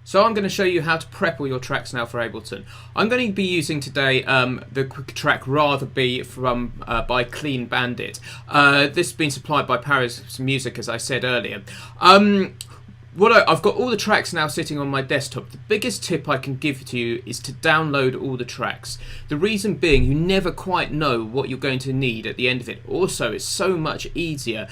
So I'm going to show you how to prep all your tracks now for Ableton. I'm going to be using today the quick track Rather Be from by Clean Bandit. This has been supplied by Paris Music, as I said earlier. I've got all the tracks now sitting on my desktop. The biggest tip I can give to you is to download all the tracks. The reason being, you never quite know what you're going to need at the end of it. Also, it's so much easier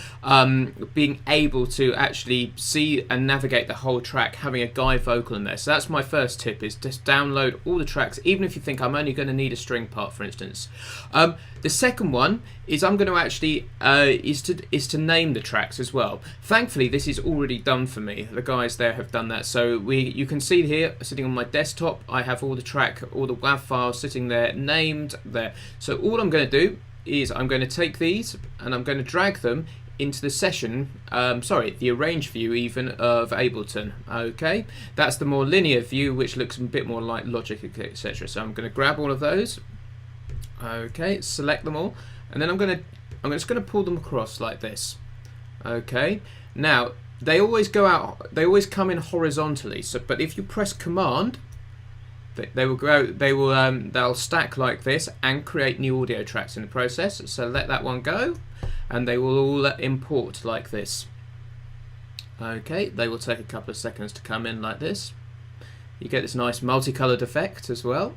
being able to actually see and navigate the whole track, having a guide vocal in there. So that's my first tip, is just download all the tracks, even if you think I'm only going to need a string part, for instance. The second one is I'm going to actually is to name the tracks as well. Thankfully, this is already done for me. The guys there have done that. So you can see here, sitting on my desktop, I have all the WAV files sitting there, named there. So all I'm going to do is I'm going to take these and I'm going to drag them into the session, the arrange view even of Ableton. Okay, that's the more linear view, which looks a bit more like Logic, etc. So I'm going to grab all of those. Okay, select them all, and then I'm just going to pull them across like this. Okay, now they always go out. They always come in horizontally. So, but if you press Command, they'll stack like this and create new audio tracks in the process. So let that one go, and they will all import like this. Okay, they will take a couple of seconds to come in like this. You get this nice multicolored effect as well.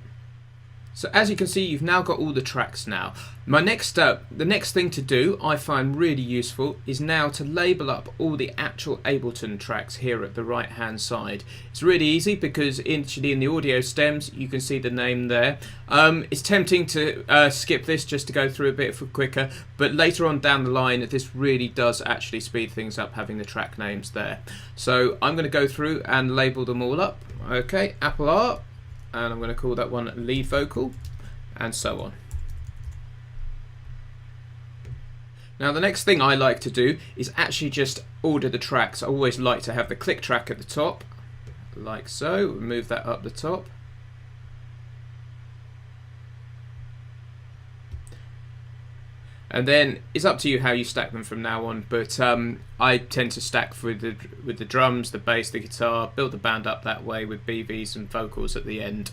So as you can see, you've now got all the tracks now. The next thing to do, I find really useful, is now to label up all the actual Ableton tracks here at the right hand side. It's really easy because actually in the audio stems you can see the name there. It's tempting to skip this just to go through a bit quicker, but later on down the line this really does actually speed things up, having the track names there. So I'm going to go through and label them all up. Okay, Apple R. And I'm going to call that one lead vocal, and so on. Now the next thing I like to do is actually just order the tracks. I always like to have the click track at the top, like so. Move that up the top. And then it's up to you how you stack them from now on, but I tend to stack with the drums, the bass, the guitar, build the band up that way with BVs and vocals at the end.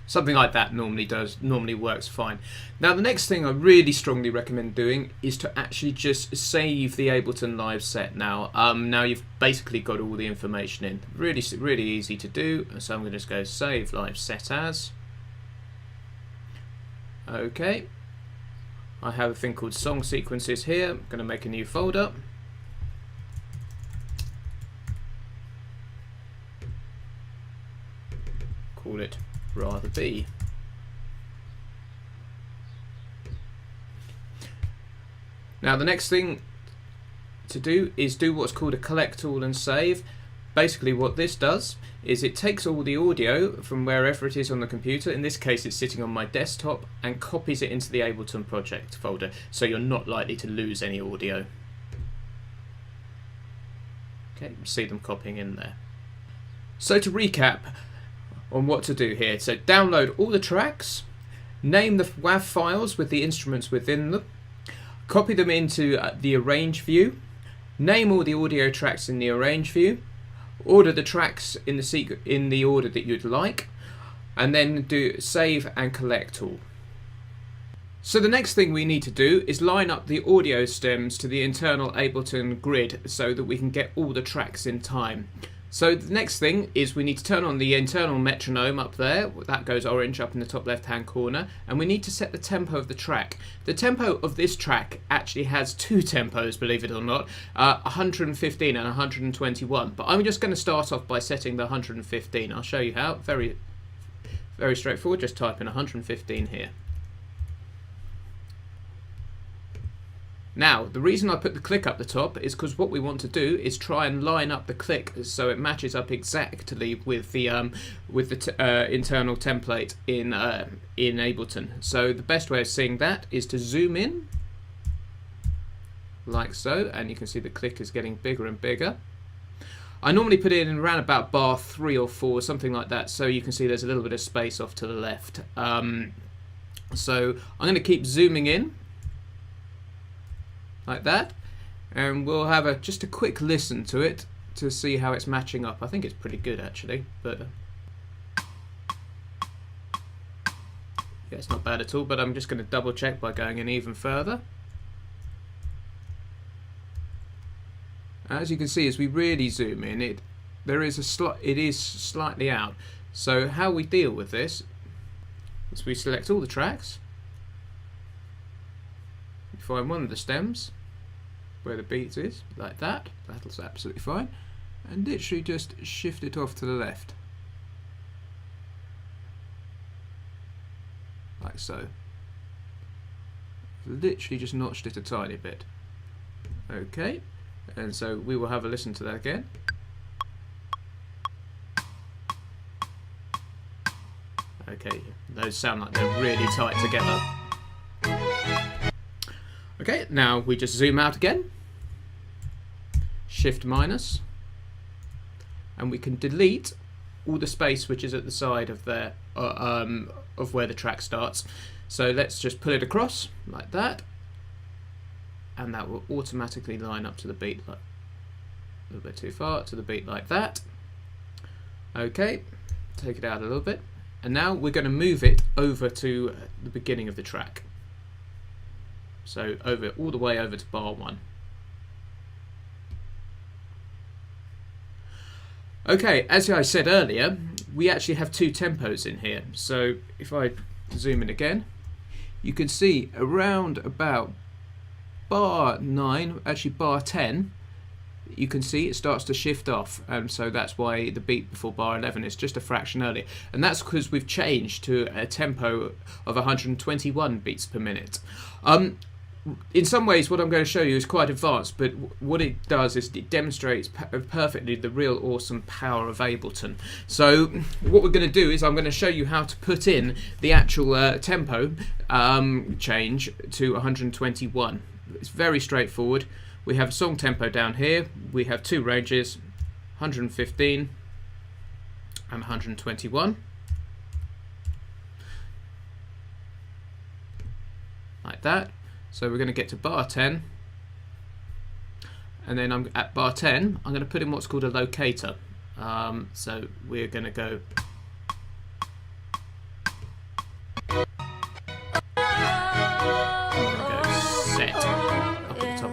Something like that normally works fine. Now the next thing I really strongly recommend doing is to actually just save the Ableton live set now. Now you've basically got all the information in. Really easy to do. So I'm going to just go save live set as. Okay. I have a thing called song sequences here. I'm going to make a new folder. Call it Rather Be. Now the next thing to do is do what's called a collect all and save. Basically what this does is it takes all the audio from wherever it is on the computer, in this case it's sitting on my desktop, and copies it into the Ableton project folder, so you're not likely to lose any audio. Okay, see them copying in there. So to recap on what to do here, so download all the tracks, name the WAV files with the instruments within them, copy them into the arrange view, name all the audio tracks in the arrange view, order the tracks in the order that you'd like, and then do save and collect all. So the next thing we need to do is line up the audio stems to the internal Ableton grid so that we can get all the tracks in time. So the next thing is we need to turn on the internal metronome up there. That goes orange up in the top left hand corner, and we need to set the tempo of the track. The tempo of this track actually has two tempos, believe it or not, 115 and 121, but I'm just going to start off by setting the 115. I'll show you how. Very straightforward. Just type in 115 here. Now, the reason I put the click up the top is because what we want to do is try and line up the click so it matches up exactly with the internal template in Ableton. So the best way of seeing that is to zoom in, like so, and you can see the click is getting bigger and bigger. I normally put it in around about bar 3 or 4, something like that, so you can see there's a little bit of space off to the left. So I'm going to keep zooming in, like that, and we'll have just a quick listen to it to see how it's matching up. I think it's pretty good actually, but yeah, it's not bad at all. But I'm just going to double check by going in even further. As you can see, as we really zoom in, it is slightly out. So how we deal with this is we select all the tracks, we find one of the stems where the beat is, like that. That's absolutely fine, and literally just shift it off to the left, like so. Literally just notched it a tiny bit. Okay. And so we will have a listen to that again. Okay, those sound like they're really tight together. Okay, now we just zoom out again. Shift minus. And we can delete all the space which is at the side of there, of where the track starts. So let's just pull it across like that. And that will automatically line up to the beat, like a little bit too far, to the beat like that. Okay, take it out a little bit, and now we're going to move it over to the beginning of the track. So all the way over to bar 1. Okay, as I said earlier, we actually have 2 tempos in here. So if I zoom in again, you can see around about bar 9, actually bar 10, you can see it starts to shift off, and so that's why the beat before bar 11 is just a fraction earlier, and that's because we've changed to a tempo of 121 beats per minute. In some ways what I'm going to show you is quite advanced, but what it does is it demonstrates perfectly the real awesome power of Ableton. So what we're going to do is I'm going to show you how to put in the actual tempo change to 121. It's very straightforward. We have a song tempo down here. We have 2 ranges, 115 and 121. Like that. So we're going to get to bar 10. And then at bar 10, I'm going to put in what's called a locator. So we're going to go set up at the top.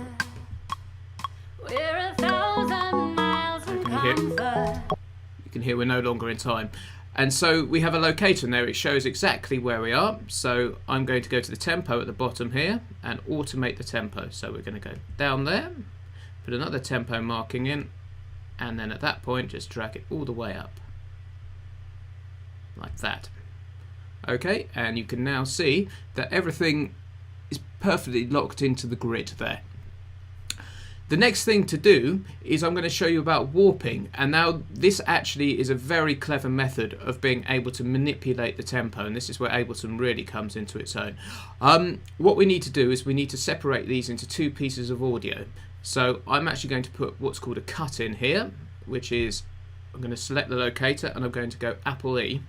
You can hear we're no longer in time. And so we have a locator in there. It shows exactly where we are. So I'm going to go to the tempo at the bottom here and automate the tempo. So we're going to go down there, put another tempo marking in, and then at that point just drag it all the way up like that. Okay, and you can now see that everything is perfectly locked into the grid there. The next thing to do is I'm going to show you about warping, and now this actually is a very clever method of being able to manipulate the tempo, and this is where Ableton really comes into its own. What we need to do is we need to separate these into 2 pieces of audio. So I'm actually going to put what's called a cut in here, which is I'm going to select the locator and I'm going to go Apple E.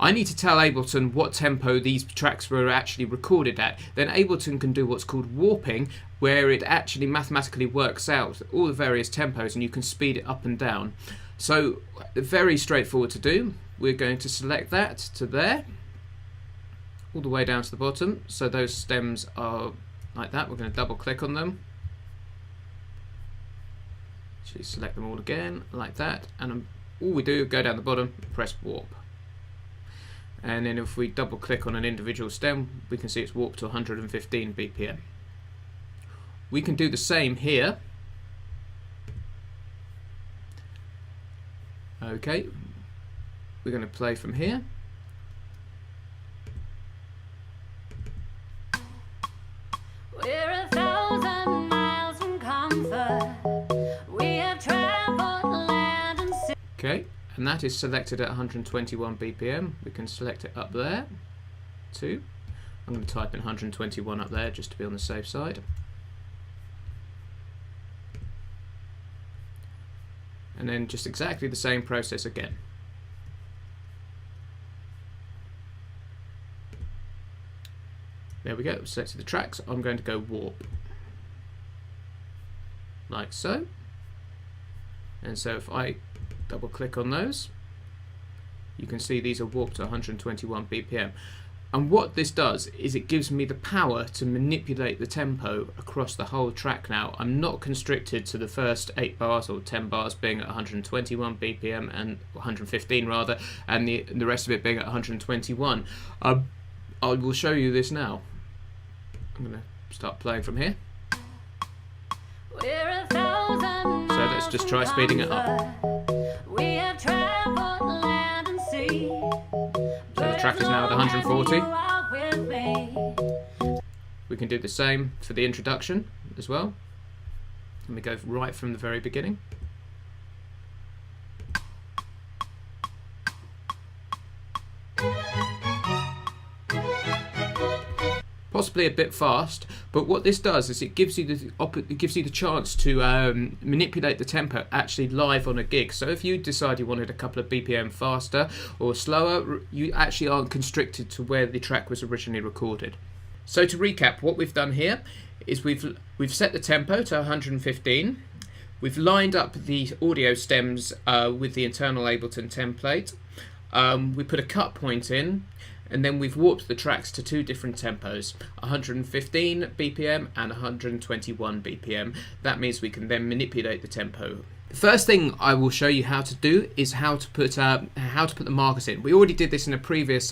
I need to tell Ableton what tempo these tracks were actually recorded at. Then Ableton can do what's called warping, where it actually mathematically works out all the various tempos and you can speed it up and down. So very straightforward to do. We're going to select that to there, all the way down to the bottom. So those stems are like that. We're going to double click on them. Actually select them all again like that, and all we do, go down the bottom, press warp. And then if we double click on an individual stem, we can see it's warped to 115 BPM. We can do the same here. Okay, we're going to play from here. We're 1,000 miles from comfort. We have traveled land and sea. Okay. And that is selected at 121 BPM. We can select it up there too. I'm going to type in 121 up there just to be on the safe side. And then just exactly the same process again. There we go, selected the tracks. I'm going to go warp. like so. And so if I double click on those, you can see these are warped to 121 BPM. And what this does is it gives me the power to manipulate the tempo across the whole track now. I'm not constricted to the first 8 bars or 10 bars being at 121 BPM and 115 rather, and the rest of it being at 121. I will show you this now. I'm going to start playing from here. So let's just try speeding it up. So the track is now at 140. We can do the same for the introduction as well. Let me go right from the very beginning. Possibly a bit fast, but what this does is it gives you the chance to manipulate the tempo actually live on a gig. So if you decide you wanted a couple of BPM faster or slower, you actually aren't constricted to where the track was originally recorded. So to recap, what we've done here is we've set the tempo to 115. We've lined up the audio stems with the internal Ableton template. We put a cut point in. And then we've warped the tracks to 2 different tempos, 115 BPM and 121 BPM. That means we can then manipulate the tempo. The first thing I will show you how to do is how to put the markers in. We already did this in the previous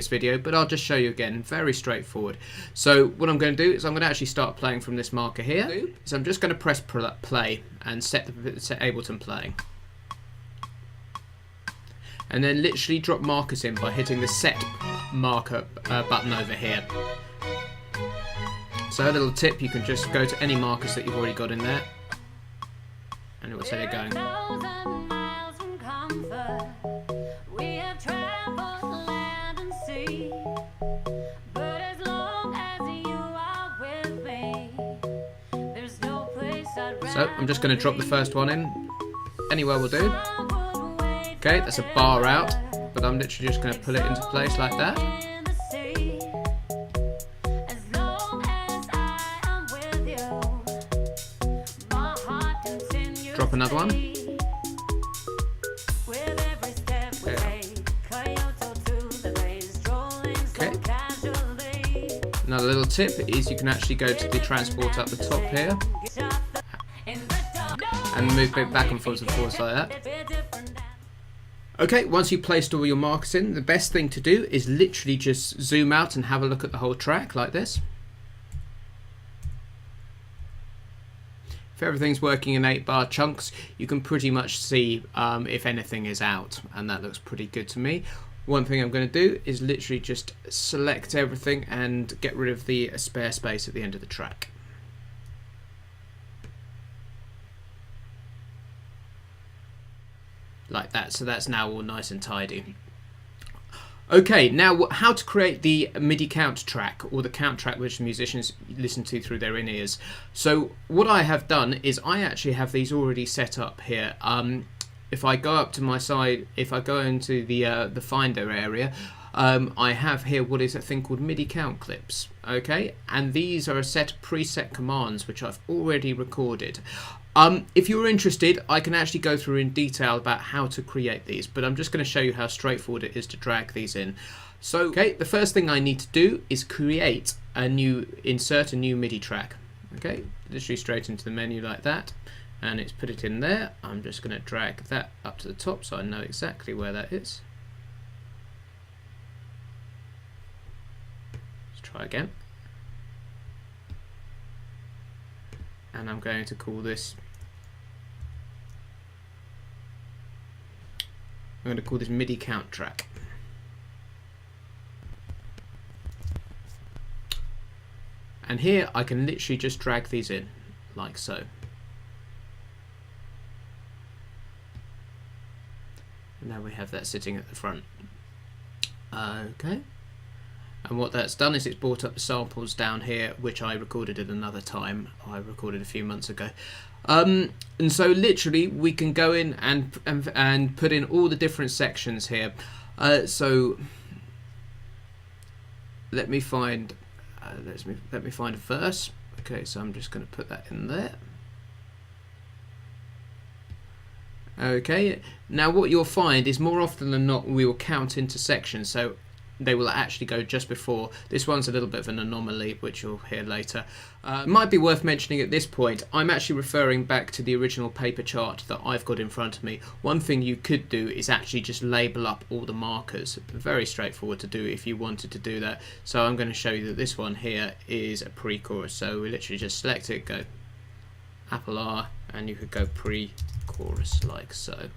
video, but I'll just show you again. Very straightforward. So what I'm going to do is I'm going to actually start playing from this marker here. So I'm just going to press play and set Ableton playing. And then literally drop markers in by hitting the set marker button over here. So a little tip, you can just go to any markers that you've already got in there and it will set it going. So I'm just going to drop the first one in, anywhere will do. Okay, that's a bar out, but I'm literally just going to pull it into place like that. Drop another one. Okay. Another little tip is you can actually go to the transport up the top here and move it back and forth like that. Okay, once you've placed all your markers in, the best thing to do is literally just zoom out and have a look at the whole track like this. If everything's working in 8-bar chunks, you can pretty much see if anything is out, and that looks pretty good to me. One thing I'm going to do is literally just select everything and get rid of the spare space at the end of the track. Like that, so that's now all nice and tidy. Okay, now how to create the MIDI count track, or the count track which musicians listen to through their in-ears. So what I have done is I actually have these already set up here. If I go up to my side, if I go into the Finder area, I have here what is a thing called MIDI count clips. Okay, and these are a set of preset commands which I've already recorded. If you're interested, I can actually go through in detail about how to create these, but I'm just going to show you how straightforward it is to drag these in. So, okay, the first thing I need to do is insert a new MIDI track. Okay, literally straight into the menu like that, and it's put it in there. I'm just going to drag that up to the top so I know exactly where that is. Let's try again. And I'm going to call this MIDI count track. And here I can literally just drag these in like so. And now we have that sitting at the front. Okay. And what that's done is it's brought up the samples down here, which I recorded at another time. I recorded a few months ago. And so literally we can go in and put in all the different sections here. So let me find a verse. Okay, so I'm just going to put that in there. Okay, now what you'll find is more often than not we will count into sections, so they will actually go just before. This one's a little bit of an anomaly, which you'll hear later. It might be worth mentioning at this point, I'm actually referring back to the original paper chart that I've got in front of me. One thing you could do is actually just label up all the markers. Very straightforward to do if you wanted to do that. So I'm going to show you that this one here is a pre-chorus. So we literally just select it, go Apple R, and you could go pre-chorus like so.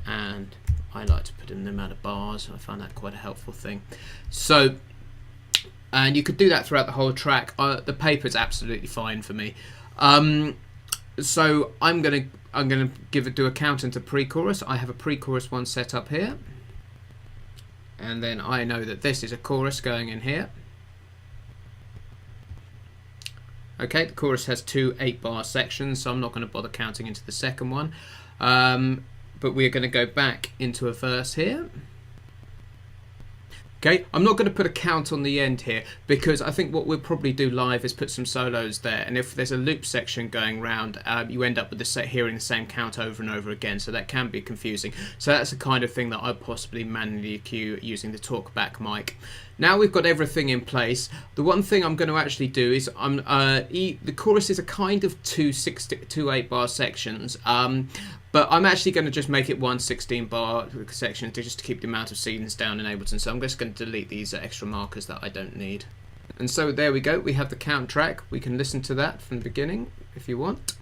And I like to put in the amount of bars. I find that quite a helpful thing. So, and you could do that throughout the whole track. The paper's absolutely fine for me. So I'm gonna do a count into pre-chorus. I have a pre-chorus one set up here, and then I know that this is a chorus going in here. Okay, the chorus has two 8-bar sections, so I'm not going to bother counting into the second one. But we're going to go back into a verse here. Okay, I'm not going to put a count on the end here because I think what we'll probably do live is put some solos there, and if there's a loop section going round, you end up with hearing the same count over and over again, so that can be confusing. So that's the kind of thing that I'd possibly manually cue using the talkback mic. Now we've got everything in place. The one thing I'm going to actually do is the choruses are kind of two 8-bar sections, but I'm actually going to just make it one 16-bar section just to keep the amount of scenes down in Ableton. So I'm just going to delete these extra markers that I don't need. And so there we go. We have the count track. We can listen to that from the beginning if you want,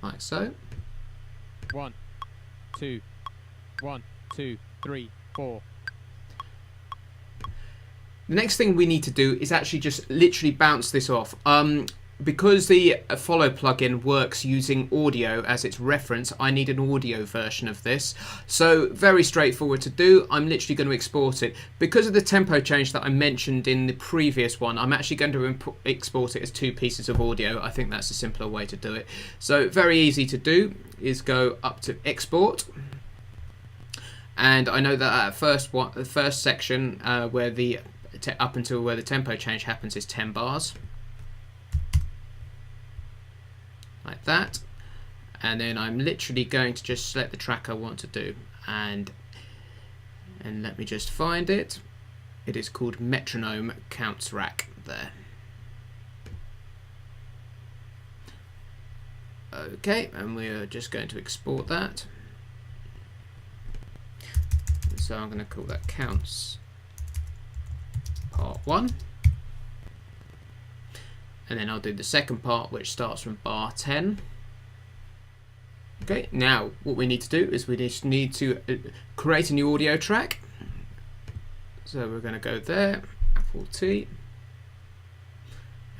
like so. 1, 2, 1, 2, 3, 4. The next thing we need to do is actually just literally bounce this off. Because the follow plugin works using audio as its reference, I need an audio version of this. So very straightforward to do. I'm literally going to export it. Because of the tempo change that I mentioned in the previous one, I'm actually going to export it as 2 pieces of audio. I think that's a simpler way to do it. So very easy to do is go up to export. And I know that the first section where up until where the tempo change happens is 10 bars. Like that. And then I'm literally going to just select the track I want to do, and let me just find it. It is called Metronome Counts Rack there. Okay, and we're just going to export that. So I'm going to call that Counts Part 1. And then I'll do the second part, which starts from bar 10. Okay, now what we need to do is we just need to create a new audio track. So we're going to go there, Apple T.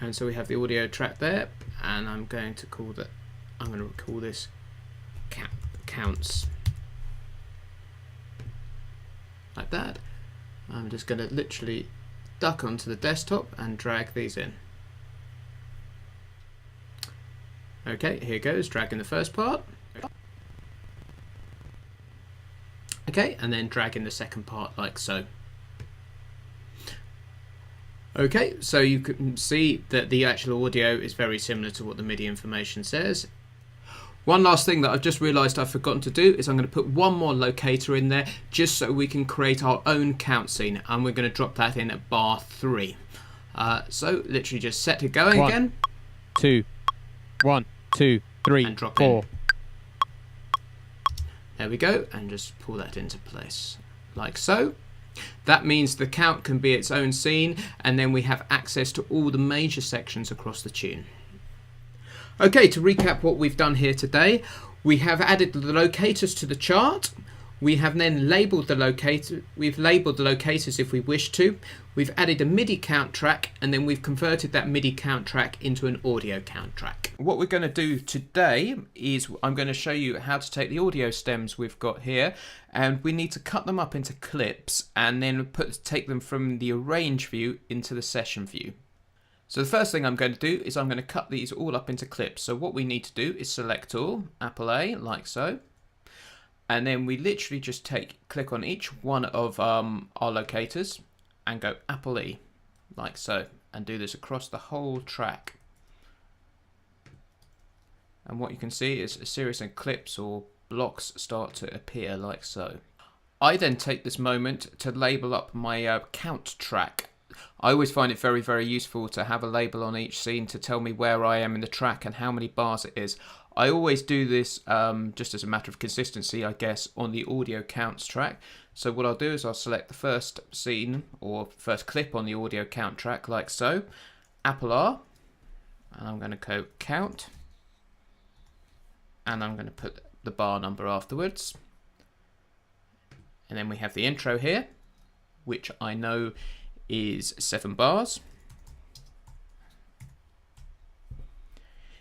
And so we have the audio track there, and I'm going to call this counts. Like that. I'm just going to literally duck onto the desktop and drag these in. Okay, here goes, dragging the first part. Okay, and then dragging the second part like so. Okay, so you can see that the actual audio is very similar to what the MIDI information says. One last thing that I've just realised I've forgotten to do is I'm going to put one more locator in there just so we can create our own count scene, and we're going to drop that in at bar 3. So literally just set it going again. 2, 1, 2, 3, and drop 4. in. There we go, and just pull that into place like so. That means the count can be its own scene, and then we have access to all the major sections across the tune. Okay, to recap what we've done here today, we have added the locators to the chart. We have then labelled the locator. We've labelled the locators if we wish to. We've added a MIDI count track, and then we've converted that MIDI count track into an audio count track. What we're going to do today is I'm going to show you how to take the audio stems we've got here, and we need to cut them up into clips and then take them from the arrange view into the session view. So the first thing I'm going to do is I'm going to cut these all up into clips. So what we need to do is select all, Apple A, like so. And then we literally just click on each one of our locators and go Apple E, like so, and do this across the whole track. And what you can see is a series of clips or blocks start to appear like so. I then take this moment to label up my count track. I always find it very, very useful to have a label on each scene to tell me where I am in the track and how many bars it is. I always do this just as a matter of consistency, I guess, on the audio counts track. So what I'll do is I'll select the first scene or first clip on the audio count track like so, Apple R, and I'm going to go count, and I'm going to put the bar number afterwards. And then we have the intro here, which I know is 7 bars.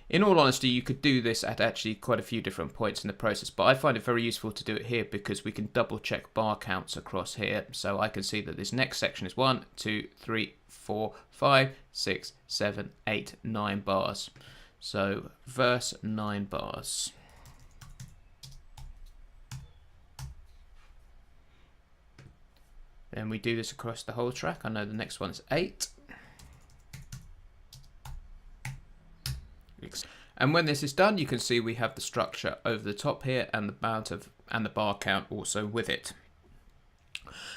In all honesty, you could do this at actually quite a few different points in the process, but I find it very useful to do it here because we can double check bar counts across here. So I can see that this next section is 1, 2, 3, 4, 5, 6, 7, 8, 9 bars. So verse 9 bars. Then we do this across the whole track. I know the next one is 8. And when this is done, you can see we have the structure over the top here and the bar count also with it.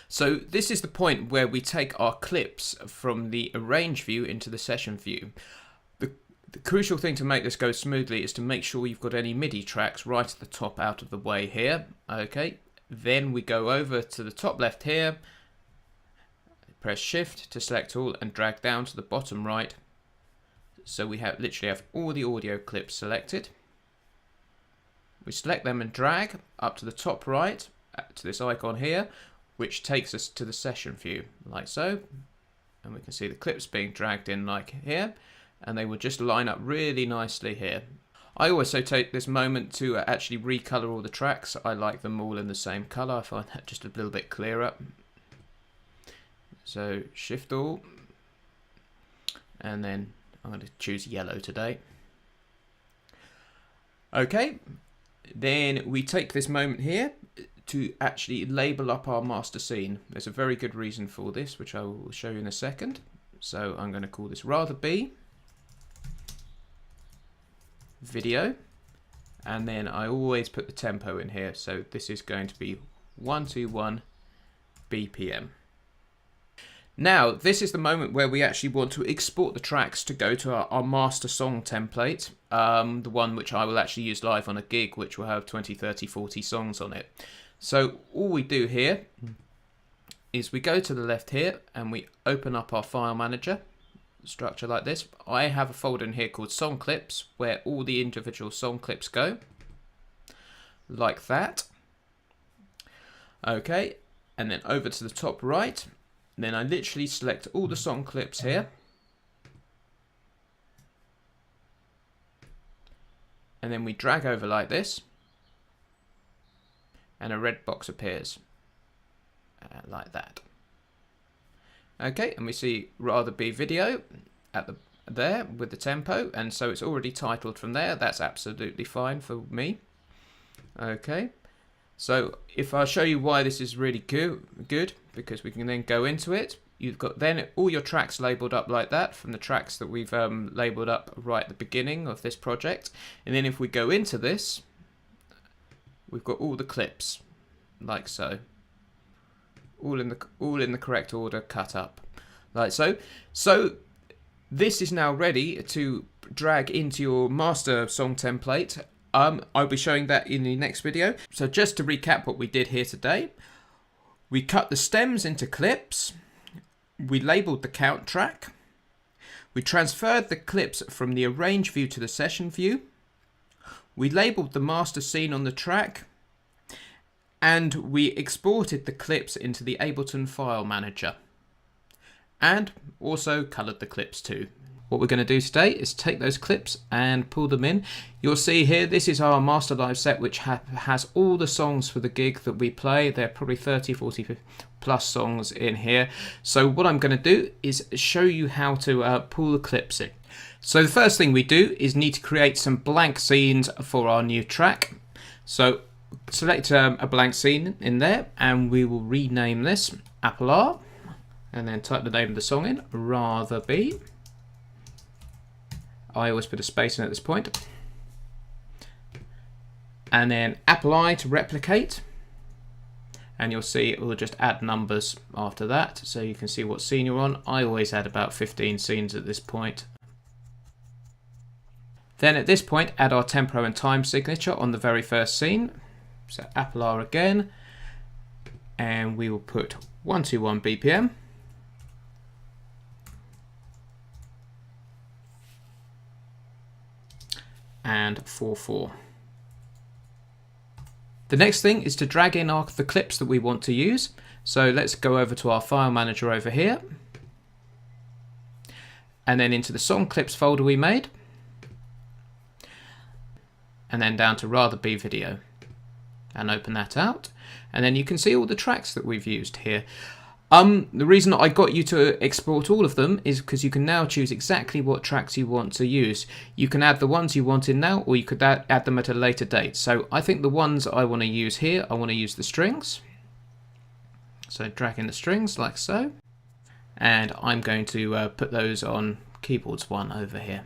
So this is the point where we take our clips from the arrange view into the session view. The crucial thing to make this go smoothly is to make sure you've got any MIDI tracks right at the top out of the way here. Okay, then we go over to the top left here, press shift to select all and drag down to the bottom right. So we literally have all the audio clips selected. We select them and drag up to the top right to this icon here, which takes us to the session view like so. And we can see the clips being dragged in like here, and they will just line up really nicely here. I also take this moment to actually recolor all the tracks. I like them all in the same color. I find that just a little bit clearer. So shift all, and then I'm going to choose yellow today. Okay, then we take this moment here to actually label up our master scene. There's a very good reason for this, which I will show you in a second. So I'm going to call this rather be video, and then I always put the tempo in here. So this is going to be 121 BPM. Now, this is the moment where we actually want to export the tracks to go to our master song template, the one which I will actually use live on a gig, which will have 20, 30, 40 songs on it. So all we do here is we go to the left here and we open up our file manager, structure like this. I have a folder in here called song clips, where all the individual song clips go, like that. Okay, and then over to the top right. Then I literally select all the song clips here. And then we drag over like this. And a red box appears. Like that. Okay, and we see rather be video at there with the tempo. And so it's already titled from there. That's absolutely fine for me. Okay. So if I show you why this is really good, because we can then go into it, you've got then all your tracks labeled up like that from the tracks that we've labeled up right at the beginning of this project. And then if we go into this, we've got all the clips like so, all in the correct order, cut up like so. So this is now ready to drag into your master song template. I'll be showing that in the next video. So just to recap what we did here today, we cut the stems into clips, we labeled the count track, we transferred the clips from the arrange view to the session view, we labeled the master scene on the track, and we exported the clips into the Ableton file manager, and also colored the clips too. What we're going to do today is take those clips and pull them in. You'll see here, this is our master live set, which has all the songs for the gig that we play. There are probably 30, 40 plus songs in here. So what I'm going to do is show you how to pull the clips in. So the first thing we do is need to create some blank scenes for our new track. So select a blank scene in there, and we will rename this Apple R, and then type the name of the song in, rather be. I always put a space in at this point. and then apply to replicate, and you'll see it will just add numbers after that, so you can see what scene you're on. I always add about 15 scenes at this point. Then at this point, add our tempo and time signature on the very first scene. So apply again, and we will put 121 BPM. And 4/4. The next thing is to drag in the clips that we want to use. So let's go over to our file manager over here, and then into the song clips folder we made, and then down to Rather Be Video, and open that out, and then you can see all the tracks that we've used here. The reason I got you to export all of them is because you can now choose exactly what tracks you want to use. You can add the ones you want in now, or you could add them at a later date. So I think the ones I want to use here, I want to use the strings. So drag in the strings like so. And I'm going to put those on keyboards 1 over here.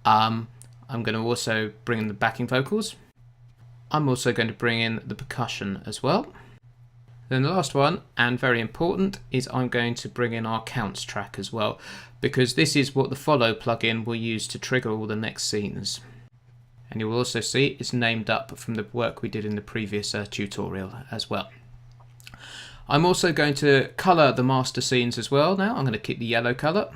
I'm going to also bring in the backing vocals. I'm also going to bring in the percussion as well. Then the last one, and very important, is I'm going to bring in our counts track as well, because this is what the follow plugin will use to trigger all the next scenes. And you will also see it's named up from the work we did in the previous tutorial as well. I'm also going to colour the master scenes as well now. I'm going to keep the yellow colour.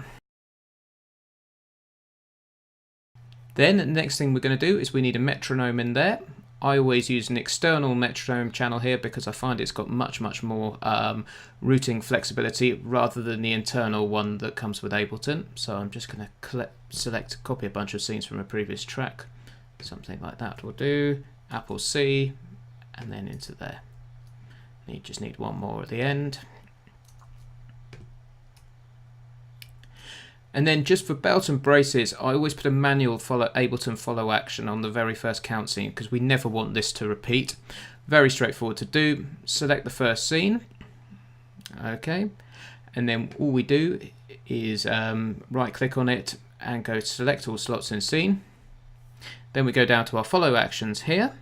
Then the next thing we're going to do is we need a metronome in there. I always use an external metronome channel here because I find it's got much more routing flexibility rather than the internal one that comes with Ableton. So I'm just going to copy a bunch of scenes from a previous track. Something like that will do. Apple C, and then into there. And you just need one more at the end. And then just for belt and braces, I always put a manual Ableton follow action on the very first count scene because we never want this to repeat. Very straightforward to do. Select the first scene. Okay. And then all we do is right click on it and go to select all slots in scene. Then we go down to our follow actions here.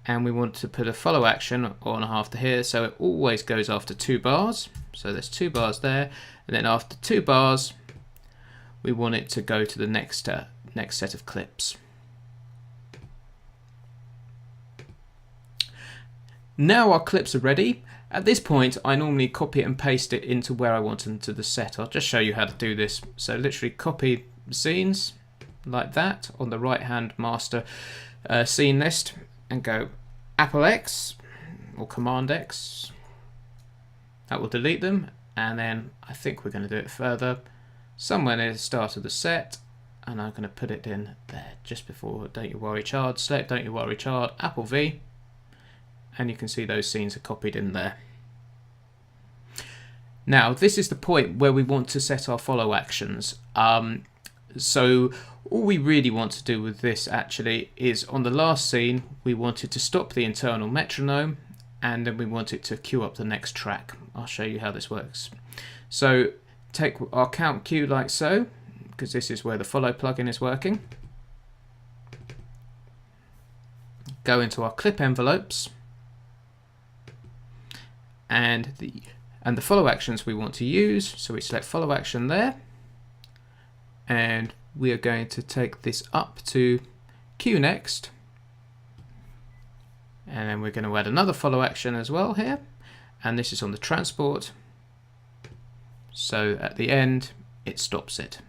And we want to put a follow action on after here. So it always goes after 2 bars. So there's 2 bars there. And then after 2 bars, we want it to go to the next set of clips. Now our clips are ready. At this point, I normally copy it and paste it into where I want into the set. I'll just show you how to do this. So literally copy the scenes like that on the right hand master scene list and go Apple X or Command X. That will delete them. And then I think we're going to do it further somewhere near the start of the set, and I'm going to put it in there just before Don't You Worry Child. Select Don't You Worry Child, Apple V, and you can see those scenes are copied in there. Now this is the point where we want to set our follow actions. So all we really want to do with this actually is on the last scene we wanted to stop the internal metronome, and then we want it to queue up the next track. I'll show you how this works. So take our count cue like so, because this is where the follow plugin is working. Go into our clip envelopes, and the follow actions we want to use. So we select follow action there, and we are going to take this up to cue next. And then we're going to add another follow action as well here, and this is on the transport. So at the end it stops it.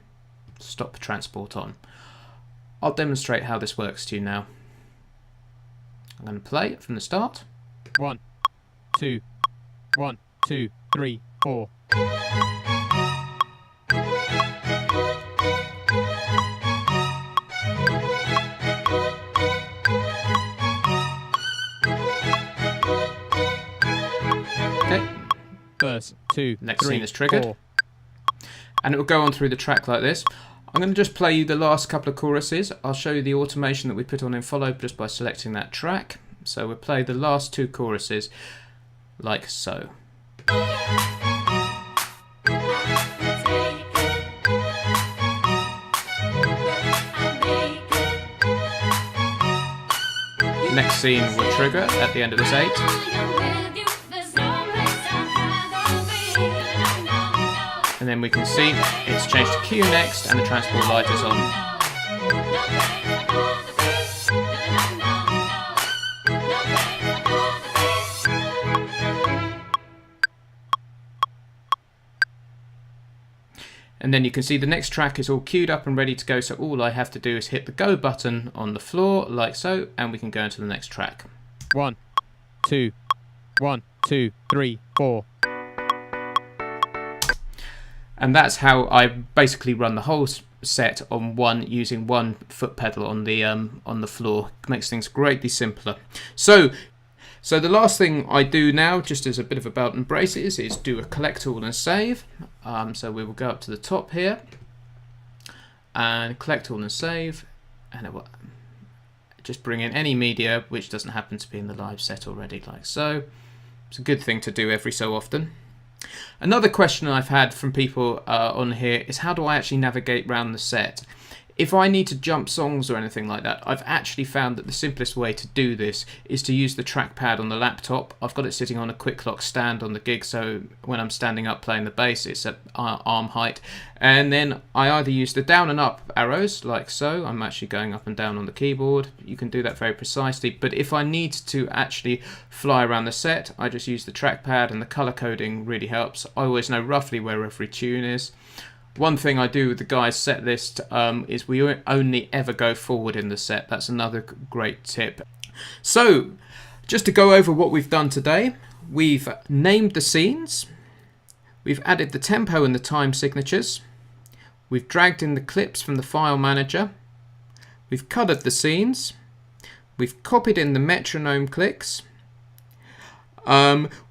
Stop transport on. I'll demonstrate how this works to you now. I'm going to play it from the start. 1, 2, 1, 2, 3, 4. Verse 2, next 3, scene is triggered, 4. And it will go on through the track like this. I'm going to just play you the last couple of choruses. I'll show you the automation that we put on in follow just by selecting that track. So we'll play the last 2 choruses like so. the next scene will trigger at the end of this 8. And then we can see it's changed to Q next, and the transport light is on. And then you can see the next track is all queued up and ready to go, so all I have to do is hit the go button on the floor, like so, and we can go into the next track. 1, 2, 1, 2, 3, 4. And that's how I basically run the whole set on using one foot pedal on the floor. It makes things greatly simpler. So the last thing I do now, just as a bit of a belt and braces, is do a collect all and save. So we will go up to the top here and collect all and save, and it will just bring in any media which doesn't happen to be in the live set already, like so. It's a good thing to do every so often. Another question I've had from people on here is, how do I actually navigate around the set? If I need to jump songs or anything like that, I've actually found that the simplest way to do this is to use the trackpad on the laptop. I've got it sitting on a quick lock stand on the gig, so when I'm standing up playing the bass, it's at arm height. And then I either use the down and up arrows, like so. I'm actually going up and down on the keyboard. You can do that very precisely. But if I need to actually fly around the set, I just use the trackpad, and the color coding really helps. I always know roughly where every tune is. One thing I do with the guys' set list is we only ever go forward in the set. That's another great tip. So, just to go over what we've done today, we've named the scenes, we've added the tempo and the time signatures, we've dragged in the clips from the file manager, we've colored the scenes, we've copied in the metronome clicks,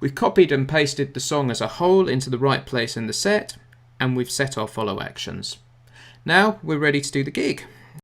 we've copied and pasted the song as a whole into the right place in the set, and we've set our follow actions. Now we're ready to do the gig.